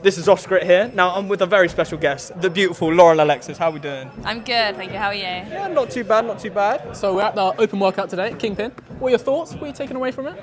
This is Off-Script here. Now I'm with a very special guest, the beautiful Lauren Alexis. How are we doing? I'm good, thank you. How are you? Yeah, not too bad, not too bad. So we're at the open workout today, Kingpin. What are your thoughts? What are you taking away from it?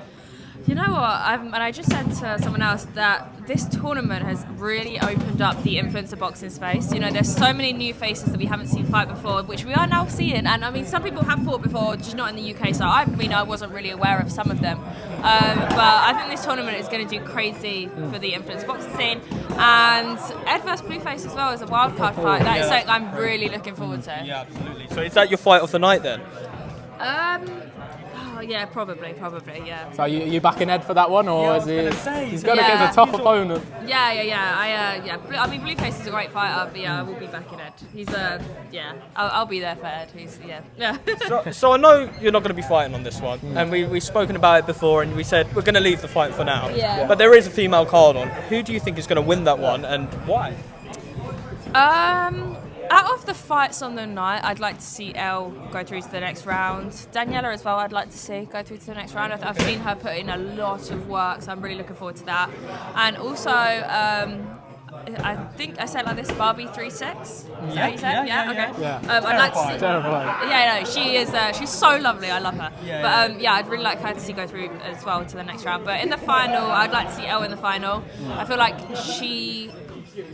You know what? I just said to someone else that this tournament has really opened up the influencer boxing space. You know, there's so many new faces that we haven't seen fight before, which we are now seeing. And I mean, some people have fought before, just not in the UK. So I wasn't really aware of some of them. But I think this tournament is going to do crazy for the influencer boxing scene. And Ed vs Blueface as well as a wildcard fight. That is something I'm really looking forward to. Yeah, absolutely. So is that your fight of the night then? Oh, yeah, probably, yeah. So you backing Ed for that one, or Yeah, is I was gonna say, he's going against a tough opponent? Yeah. I mean, Blueface is a great fighter, but yeah, I will be backing Ed. He's I'll be there for Ed. Yeah. So I know you're not going to be fighting on this one, and we've spoken about it before, and we said we're going to leave the fight for now. Yeah. But there is a female card on. Who do you think is going to win that one, and why? Out of the fights on the night, I'd like to see Elle go through to the next round. Daniela as well, I'd like to see go through to the next round. I've seen her put in a lot of work, so I'm really looking forward to that. And also, I think I said it like this, Barbie 3-6. Is that what you said? Yeah. Okay. Yeah. I'd like to see. Terrifying. Yeah, no, she is. She's so lovely. I love her. Yeah, But I'd really like her to see go through as well to the next round. But in the final, I'd like to see Elle in the final. I feel like she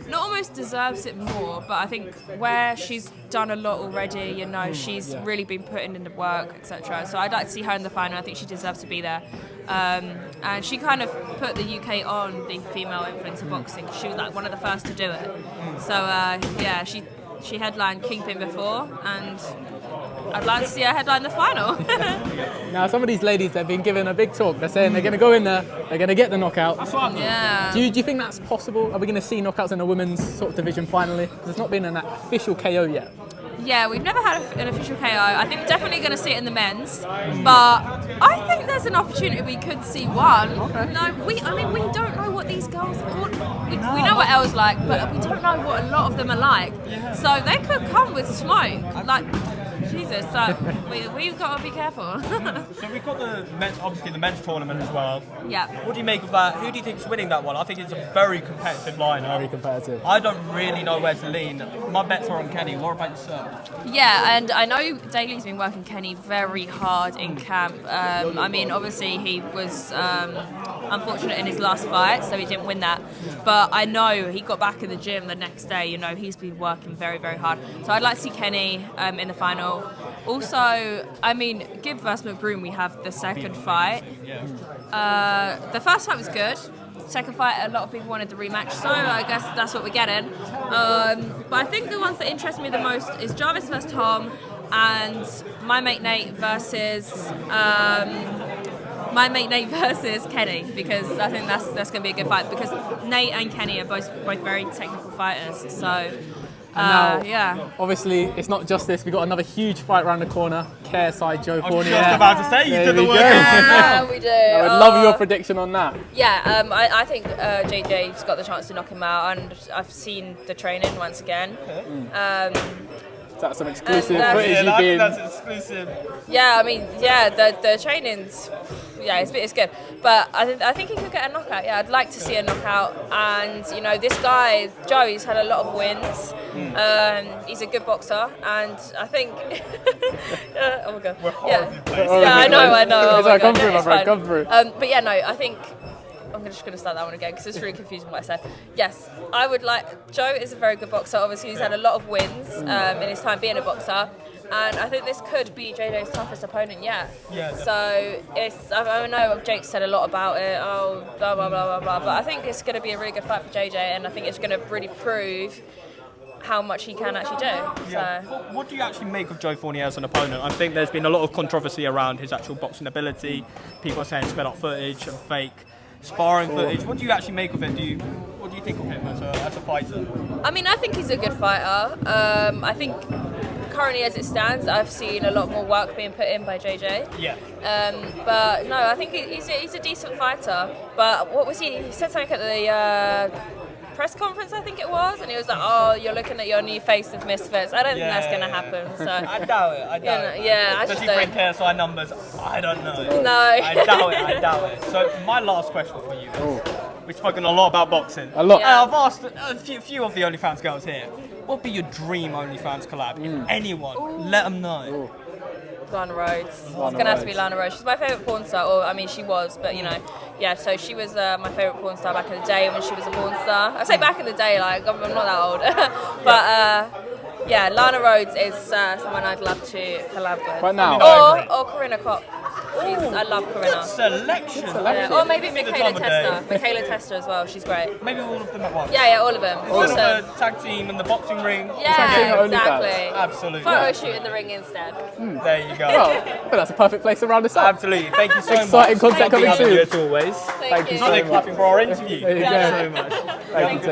not almost deserves it more, but I think where she's done a lot already, you know, she's really been putting in the work, etc. So I'd like to see her in the final. I think she deserves to be there. And she kind of put the UK on the female influencer boxing. She was like one of the first to do it. So she headlined Kingpin before, and I'd like to see her headline the final. Now, some of these ladies, they've been given a big talk. They're saying they're going to go in there, they're going to get the knockout. Yeah. Do you think that's possible? Are we going to see knockouts in the women's sort of division finally? There's not been an official KO yet. Yeah, we've never had an official KO. I think definitely going to see it in the men's, but I think there's an opportunity we could see one. Okay. No, we don't know what these girls are. We know what Elle's like, but we don't know what a lot of them are like. So they could come with smoke. Like, Jesus, we've got to be careful. So we've got the men's tournament as well. Yeah. What do you make of that? Who do you think is winning that one? I think it's a very competitive lineup. Very competitive. I don't really know where to lean. My bets are on Kenny. What about yourself? Yeah, and I know Daly's been working Kenny very hard in camp. I mean, obviously he was unfortunate in his last fight, so he didn't win that. But I know he got back in the gym the next day. You know, he's been working very, very hard. So I'd like to see Kenny in the final. Also, I mean, Gibb vs McBroom, we have the second fight. The first fight was good. Second fight, a lot of people wanted the rematch, so I guess that's what we're getting. But I think the ones that interest me the most is Jarvis vs Tom and my mate Nate versus Kenny, because I think that's going to be a good fight, because Nate and Kenny are both very technical fighters. So. Obviously, it's not just this. We've got another huge fight around the corner. KSI Joe Fournier. I was just about to say, you did the work. Yeah, we do. I would love your prediction on that. Yeah, I think JJ's got the chance to knock him out, and I've seen the training once again. Is that some exclusive footage Yeah, you've I think been? that's exclusive. Yeah, I mean, the training's, it's good. But I think he could get a knockout. Yeah, I'd like to see a knockout. And, you know, this guy, Joe, he's had a lot of wins. He's a good boxer. And I think... oh, my God. We're horribly placed. Yeah, I know. Oh, my Come God. through, my It's friend, fine. come through. But yeah, no, I think... I'm just going to start that one again because it's really confusing what I said. Yes, I would like... Joe is a very good boxer. Obviously, he's had a lot of wins in his time being a boxer. And I think this could be JJ's toughest opponent yet. Yeah, so I know Jake said a lot about it, blah, blah, blah, blah, blah. But I think it's going to be a really good fight for JJ. And I think it's going to really prove how much he can actually do. Yeah. So. What do you actually make of Joe Fournier as an opponent? I think there's been a lot of controversy around his actual boxing ability. People are saying sped up footage and fake sparring footage. What do you actually make of it? What do you think of him as a fighter? I mean, I think he's a good fighter. I think currently as it stands, I've seen a lot more work being put in by JJ. Yeah. But no, I think he's a decent fighter. But what was he? He said something at the press conference, I think it was, and he was like, "Oh, you're looking at your new face of Misfits." I don't think that's going to happen. So I doubt it. I doubt it. Yeah, I Does just he don't. bring KSI numbers? I don't know. No. I doubt it. So my last question for you is, we've spoken a lot about boxing. A lot. Yeah. I've asked a few of the OnlyFans girls here, what would be your dream OnlyFans collab? If anyone, let them know. Lana Rhodes. It's gonna have to be Lana Rhodes. She's my favourite porn star. Or I mean, she was, but you know, yeah. So she was my favourite porn star back in the day when she was a porn star. I say back in the day, like I'm not that old, but yeah, Lana Rhodes is someone I'd love to collab with. Right now. Or Corinna Kopp. I love Corinna. Selection. Yeah. Or maybe Give me the Michaela time of day. Tester. Michaela Tester as well. She's great. Maybe all of them at once. Yeah, all of them. Sort of Awesome. a tag team in the boxing ring. team Yeah, at exactly. OnlyFans. Absolutely. Photo shoot in the ring instead. There you go. Well, I think that's a perfect place to round this up. Absolutely. Thank you so much. Exciting content Lovely coming having soon. you as always. Thank you. you Not so clapping for our interview. There you Thank go. you so much. Thank you.